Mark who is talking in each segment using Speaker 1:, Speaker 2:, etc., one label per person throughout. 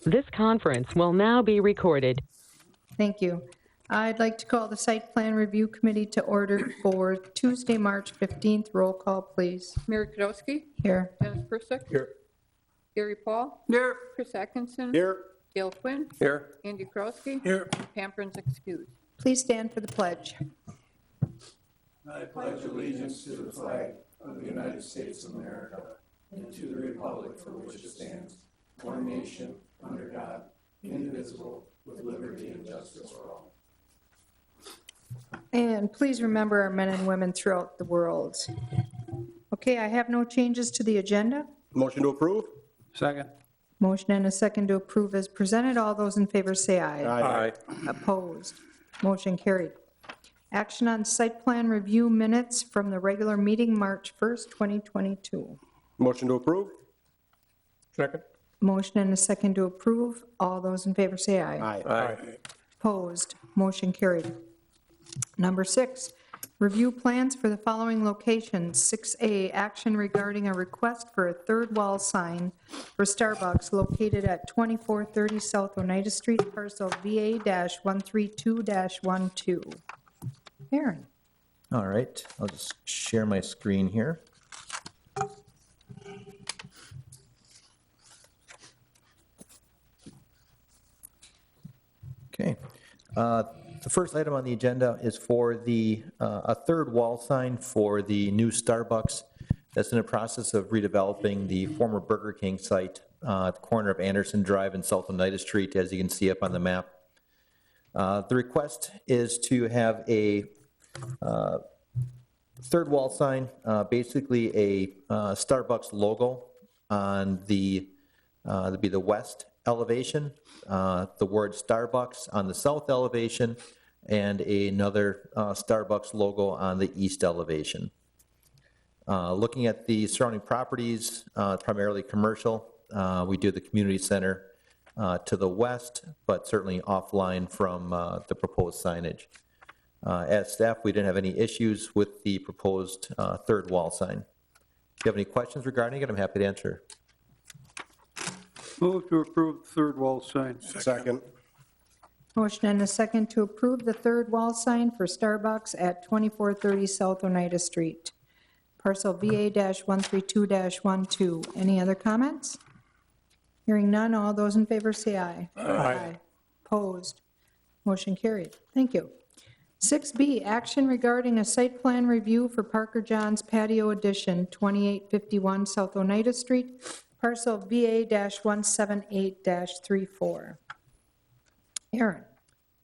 Speaker 1: This conference will now be recorded.
Speaker 2: Thank you. I'd like to call the Site Plan Review Committee to order for Tuesday, March 15th. Roll call, please.
Speaker 3: Mary Kudowski.
Speaker 2: Here.
Speaker 3: Dennis Persick.
Speaker 4: Here.
Speaker 3: Gary Paul.
Speaker 4: Here.
Speaker 3: Chris Atkinson.
Speaker 4: Here.
Speaker 3: Gail Quinn.
Speaker 4: Here.
Speaker 3: Andy Krowski.
Speaker 4: Here.
Speaker 3: Pam Prince excused.
Speaker 2: Please stand for the pledge.
Speaker 5: I pledge allegiance to the flag of the United States of America and to the republic for which it stands, one nation, under God, indivisible, with liberty and justice for all.
Speaker 2: And please remember our men and women throughout the world. Okay, I have no changes to the agenda.
Speaker 4: Motion to approve? Second.
Speaker 2: Motion and a second to approve as presented. All those in favor say aye.
Speaker 4: Aye.
Speaker 2: Opposed? Motion carried. Action on site plan review minutes from the regular meeting, March 1st, 2022.
Speaker 4: Motion to approve? Second.
Speaker 2: Motion and a second to approve. All those in favor say aye.
Speaker 4: Aye.
Speaker 2: Opposed? Motion carried. Number 6, review plans for the following locations. 6A, action regarding a request for a third wall sign for Starbucks located at 2430 South Oneida Street, parcel VA-132-12. Aaron.
Speaker 6: All right, I'll just share my screen here. Okay. The first item on the agenda is for a third wall sign for the new Starbucks that's in the process of redeveloping the former Burger King site at the corner of Anderson Drive and South Oneida Street, as you can see up on the map. The request is to have a third wall sign, basically a Starbucks logo on the west elevation, the word Starbucks on the south elevation, and another Starbucks logo on the east elevation. Looking at the surrounding properties, primarily commercial, we do the community center to the west, but certainly offline from the proposed signage. As staff, we didn't have any issues with the proposed third wall sign. If you have any questions regarding it, I'm happy to answer.
Speaker 7: Move to approve the third wall sign.
Speaker 4: Second.
Speaker 2: Motion and a second to approve the third wall sign for Starbucks at 2430 South Oneida Street, parcel VA-132-12. Any other comments? Hearing none, all those in favor say aye. Aye. Opposed? Motion carried. Thank you. 6B, action regarding a site plan review for Parker John's Patio Addition, 2851 South Oneida Street, parcel VA-178-34. Aaron.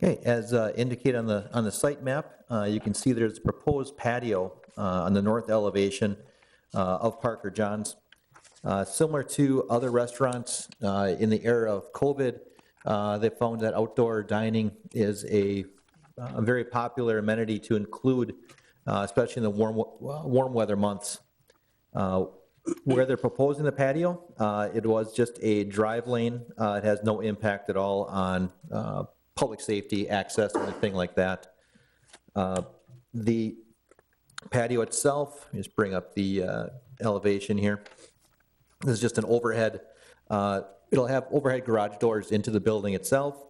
Speaker 6: Okay, as indicated on the site map, you can see there's a proposed patio on the north elevation of Parker John's. Similar to other restaurants in the era of COVID, they found that outdoor dining is a very popular amenity to include, especially in the warm weather months. Where they're proposing the patio, it was just a drive lane. It has no impact at all on public safety, access, or anything like that. The patio itself, just bring up the elevation here. This is just an overhead. It'll have overhead garage doors into the building itself,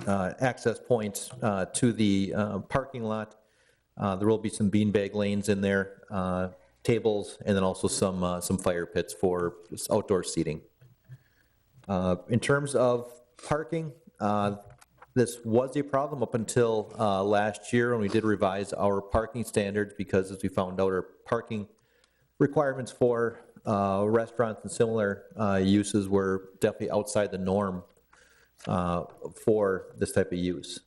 Speaker 6: access points to the parking lot. There will be some beanbag lanes in there, tables, and then also some fire pits for outdoor seating. In terms of parking, this was a problem up until last year when we did revise our parking standards, because as we found out, our parking requirements for restaurants and similar uses were definitely outside the norm for this type of use.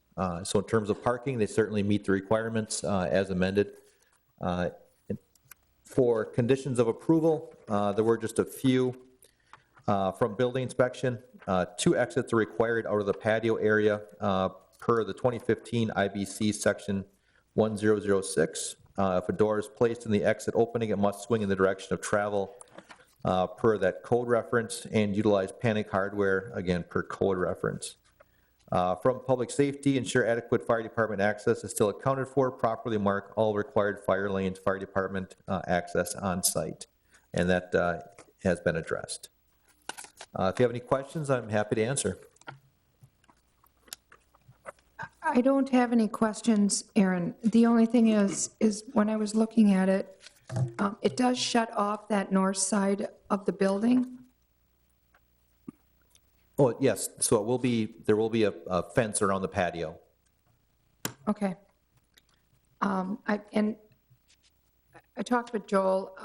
Speaker 6: So in terms of parking, they certainly meet the requirements as amended. For conditions of approval, there were just a few. From building inspection, 2 exits are required out of the patio area per the 2015 IBC section 1006. If a door is placed in the exit opening, it must swing in the direction of travel per that code reference, and utilize panic hardware, again, per code reference. From public safety, ensure adequate fire department access is still accounted for, properly mark all required fire lanes, fire department access on site, and that has been addressed. If you have any questions, I'm happy to answer.
Speaker 2: I don't have any questions, Aaron. The only thing is when I was looking at it, it does shut off that north side of the building.
Speaker 6: Oh, yes, so there will be a fence around the patio.
Speaker 2: Okay. And I talked with Joel.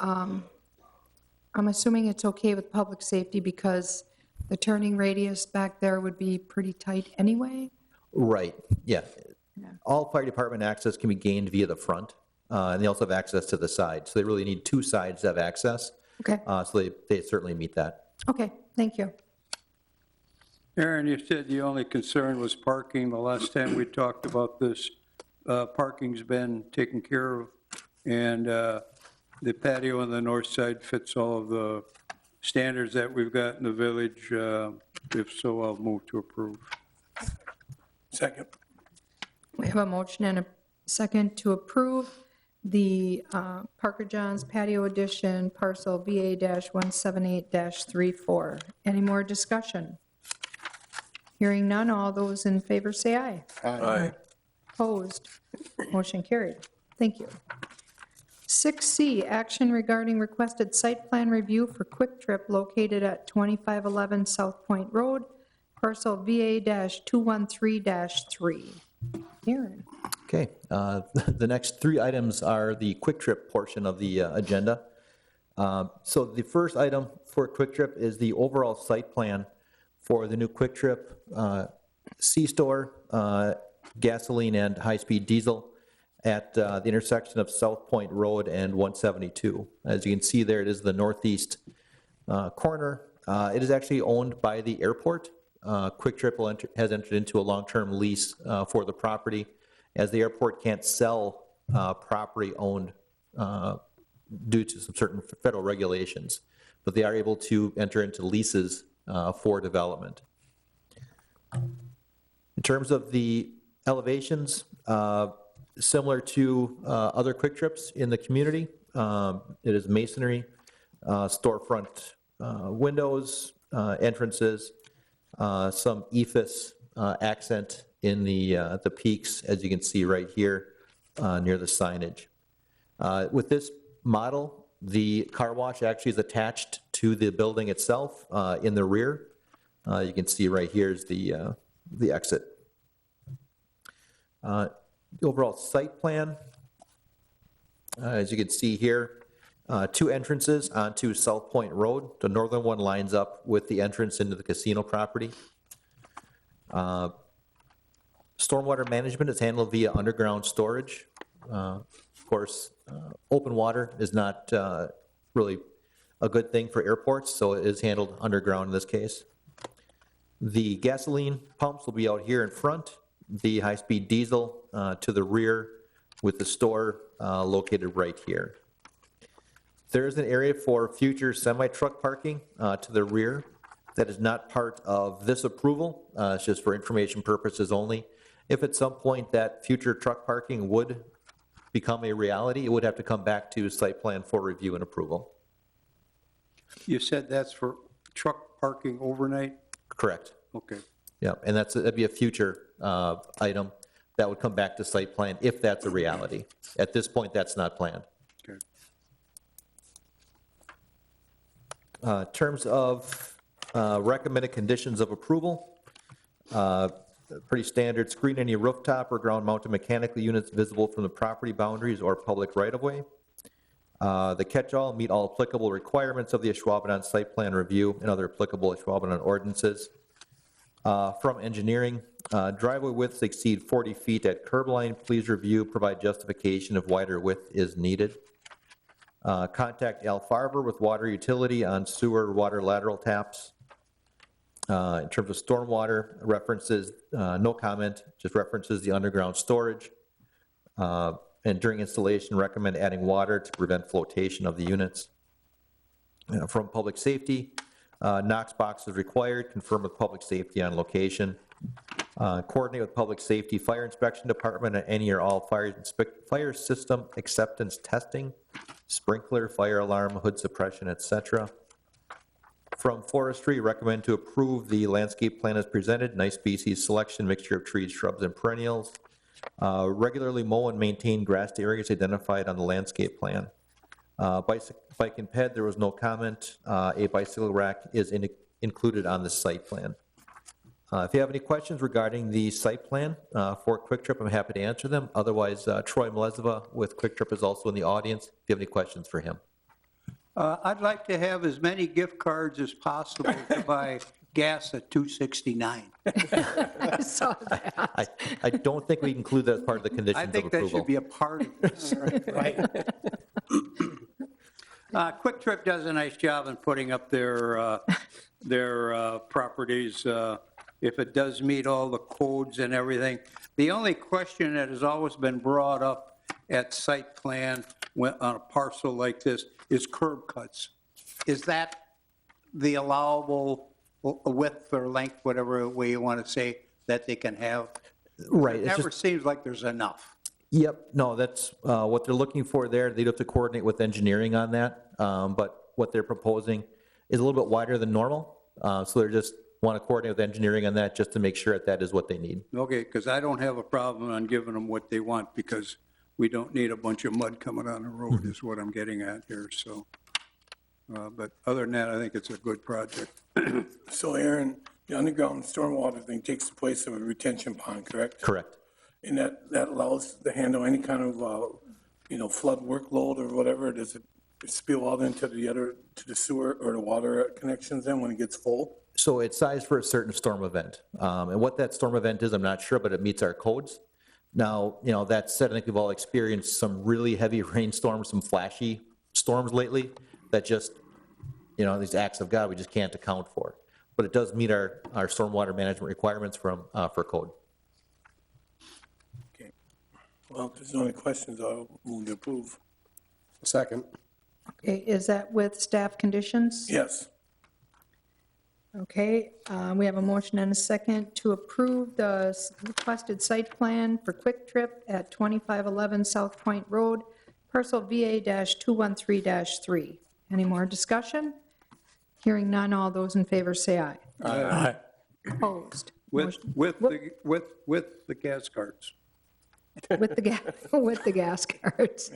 Speaker 2: I'm assuming it's okay with public safety because the turning radius back there would be pretty tight anyway?
Speaker 6: Right, yeah.
Speaker 2: Yeah.
Speaker 6: All fire department access can be gained via the front, and they also have access to the side. So they really need two sides to have access.
Speaker 2: Okay,
Speaker 6: So they certainly meet that.
Speaker 2: okay, thank you.
Speaker 7: Aaron, you said the only concern was parking. The last time we talked about this, parking's been taken care of, and the patio on the north side fits all of the standards that we've got in the village. If so, I'll move to approve.
Speaker 5: Second.
Speaker 2: We have a motion and a second to approve the Parker Johns patio addition, parcel VA-178-34. Any more discussion? Hearing none, all those in favor say aye.
Speaker 5: Aye.
Speaker 2: Opposed? Motion carried. Thank you. 6C, action regarding requested site plan review for Quiktrip located at 2511 South Point Road, parcel VA-213-3. Aaron.
Speaker 6: Okay, the next three items are the Quiktrip portion of the agenda. So the first item for Quiktrip is the overall site plan for the new Quiktrip C-store, gasoline and high-speed diesel at the intersection of South Point Road and 172. As you can see there, it is the northeast corner. It is actually owned by the airport. Quiktrip has entered into a long-term lease for the property, as the airport can't sell property owned due to some certain federal regulations, but they are able to enter into leases for development. In terms of the elevations, similar to other Quiktrips in the community, it is masonry, storefront windows, entrances, some ephes accent in the peaks, as you can see right here near the signage. With this model, the car wash actually is attached to the building itself in the rear. You can see right here is the exit. The overall site plan, as you can see here, two entrances onto South Point Road. The northern one lines up with the entrance into the casino property. Stormwater management is handled via underground storage. Of course, open water is not really a good thing for airports, so it is handled underground in this case. The gasoline pumps will be out here in front, the high-speed diesel to the rear, with the store located right here. There is an area for future semi-truck parking to the rear that is not part of this approval. It's just for information purposes only. If at some point that future truck parking would become a reality, it would have to come back to site plan for review and approval.
Speaker 7: You said that's for truck parking overnight?
Speaker 6: Correct.
Speaker 7: Okay.
Speaker 6: Yeah, and that'd be a future item that would come back to site plan if that's a reality. At this point, that's not planned.
Speaker 7: Okay.
Speaker 6: In terms of recommended conditions of approval, pretty standard: screen any rooftop or ground-mounted mechanical units visible from the property boundaries or public right-of-way. The catch-all: meet all applicable requirements of the Ashwaubenon site plan review and other applicable Ashwaubenon ordinances. From engineering, driveway widths exceed 40 feet at curb line. Please review, provide justification if wider width is needed. Contact Al Farber with water utility on sewer water lateral taps. In terms of stormwater, references, no comment, just references the underground storage. And during installation, recommend adding water to prevent flotation of the units. From public safety, Knox box is required, confirm with public safety on location. Coordinate with public safety, fire inspection department, and any or all fire system acceptance testing, sprinkler, fire alarm, hood suppression, etc. From Forestry, recommend to approve the landscape plan as presented, nice species selection, mixture of trees, shrubs, and perennials. Regularly mow and maintain grassed areas identified on the landscape plan. Bike and ped, there was no comment. A bicycle rack is included on the site plan. If you have any questions regarding the site plan for Quiktrip, I'm happy to answer them. Otherwise, Troy Melezova with Quiktrip is also in the audience. If you have any questions for him.
Speaker 7: I'd like to have as many gift cards as possible to buy gas at $2.69.
Speaker 2: I saw that.
Speaker 6: I don't think we include that as part of the
Speaker 7: I
Speaker 6: conditions of
Speaker 7: think that
Speaker 6: approval.
Speaker 7: should be a part of this.
Speaker 5: Right.
Speaker 7: Quiktrip does a nice job in putting up their properties, if it does meet all the codes and everything. The only question that has always been brought up at site plan on a parcel like this is curb cuts. Is that the allowable width or length, whatever way you want to say, that they can have?
Speaker 6: Right.
Speaker 7: It
Speaker 6: it's
Speaker 7: never
Speaker 6: just-
Speaker 7: seems like there's enough.
Speaker 6: Yep, no, that's what they're looking for there. They'd have to coordinate with engineering on that, but what they're proposing is a little bit wider than normal, so they just want to coordinate with engineering on that just to make sure that is what they need.
Speaker 7: Okay, because I don't have a problem on giving them what they want, because we don't need a bunch of mud coming on the road, is what I'm getting at here, so. But other than that, I think it's a good project.
Speaker 5: So Aaron, the underground stormwater thing takes the place of a retention pond, correct?
Speaker 6: Correct.
Speaker 5: And that allows to handle any kind of, flood workload or whatever? Does it spill out into to the sewer or the water connections then when it gets full?
Speaker 6: So it's sized for a certain storm event. And what that storm event is, I'm not sure, but it meets our codes. Now, that said, I think we've all experienced some really heavy rainstorms, some flashy storms lately that just, these acts of God we just can't account for. But it does meet our stormwater management requirements for code.
Speaker 5: Okay. Well, if there's no other questions, I'll move to approve.
Speaker 4: Second.
Speaker 2: Okay, is that with staff conditions?
Speaker 5: Yes.
Speaker 2: Okay, we have a motion and a second to approve the requested site plan for Quiktrip at 2511 South Point Road, parcel VA-213-3. Any more discussion? Hearing none, all those in favor say aye.
Speaker 4: Aye.
Speaker 2: Opposed?
Speaker 7: With the gas carts.
Speaker 2: With the gas cards.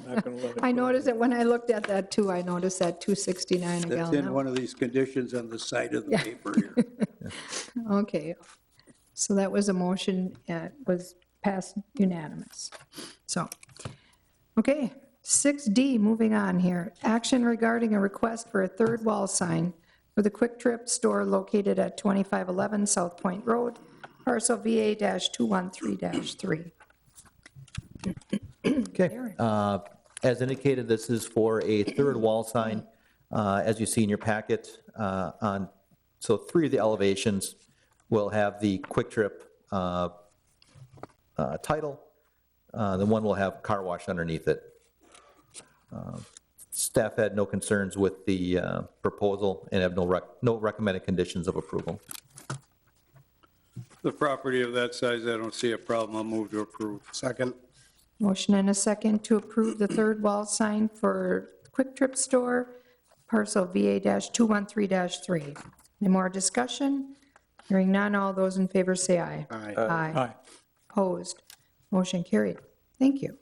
Speaker 5: Not gonna let it
Speaker 2: I
Speaker 5: go.
Speaker 2: noticed it when I looked at that too, I noticed that 269 a
Speaker 7: That's
Speaker 2: gallon.
Speaker 7: in one of these conditions on the side of the paper here.
Speaker 2: Okay, so that was a motion, was passed unanimous. So, okay, 6D, moving on here. Action regarding a request for a third wall sign for the Quiktrip store located at 2511 South Point Road, parcel VA-213-3.
Speaker 6: Okay. As indicated, this is for a third wall sign, as you see in your packet. So 3 of the elevations will have the Quiktrip title. The one will have car wash underneath it. Staff had no concerns with the proposal and have no recommended conditions of approval.
Speaker 7: The property of that size, I don't see a problem. I'll move to approve.
Speaker 4: Second.
Speaker 2: Motion and a second to approve the third wall sign for Quiktrip store, parcel VA-213-3. Any more discussion? Hearing none, all those in favor say aye.
Speaker 4: Aye.
Speaker 2: Aye. Opposed? Motion carried. Thank you.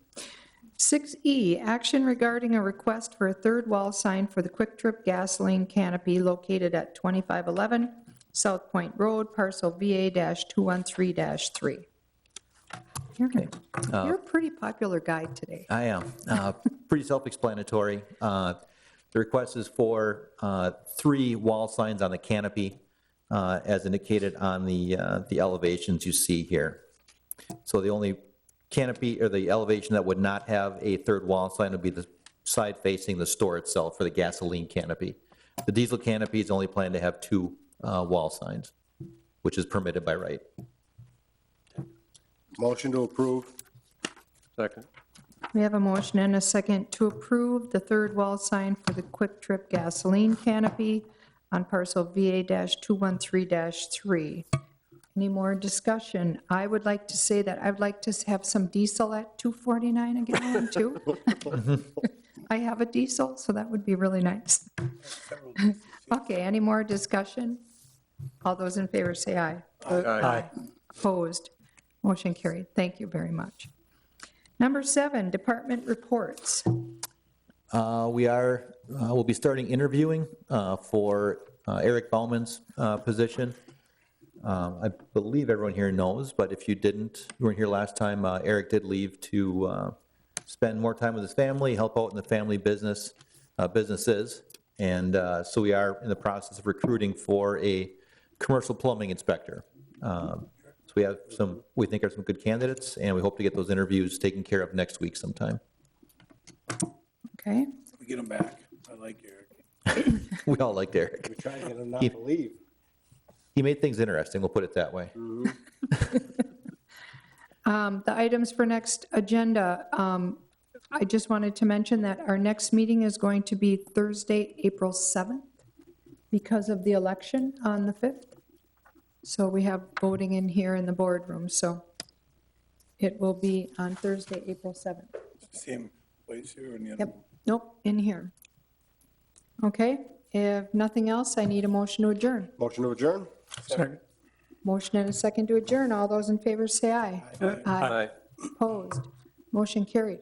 Speaker 2: 6E, action regarding a request for a third wall sign for the Quiktrip gasoline canopy located at 2511 South Point Road, parcel VA-213-3. You're a pretty popular guy today.
Speaker 6: I am. Pretty self-explanatory. The request is for 3 wall signs on the canopy, as indicated on the elevations you see here. So the only canopy or the elevation that would not have a third wall sign would be the side facing the store itself for the gasoline canopy. The diesel canopy is only planned to have 2 wall signs, which is permitted by right.
Speaker 4: Motion to approve. Second.
Speaker 2: We have a motion and a second to approve the third wall sign for the Quiktrip gasoline canopy on parcel VA-213-3. Any more discussion? I would like to say that I'd like to have some diesel at $2.49 a gallon too. I have a diesel, so that would be really nice. Okay, any more discussion? All those in favor say aye.
Speaker 4: Aye.
Speaker 2: Opposed? Motion carried. Thank you very much. Number 7, department reports.
Speaker 6: We'll be starting interviewing for Eric Bauman's position. I believe everyone here knows, but if you weren't here last time, Eric did leave to spend more time with his family, help out in the family businesses. And so we are in the process of recruiting for a commercial plumbing inspector. So we think are some good candidates, and we hope to get those interviews taken care of next week sometime.
Speaker 2: Okay,
Speaker 5: We get him back. I like Eric.
Speaker 6: We all liked Eric.
Speaker 4: We try to get him not to leave.
Speaker 6: He made things interesting, we'll put it that way.
Speaker 2: the items for next agenda, I just wanted to mention that our next meeting is going to be Thursday, April 7th, because of the election on the 5th. So we have voting in here in the boardroom, so it will be on Thursday, April 7th.
Speaker 5: Same place here and the other
Speaker 2: Yep,
Speaker 5: one.
Speaker 2: nope, in here. Okay, if nothing else, I need a motion to adjourn.
Speaker 4: Motion to adjourn?
Speaker 5: Second.
Speaker 2: Motion and a second to adjourn. All those in favor say aye.
Speaker 4: Aye.
Speaker 2: Opposed? Motion carried.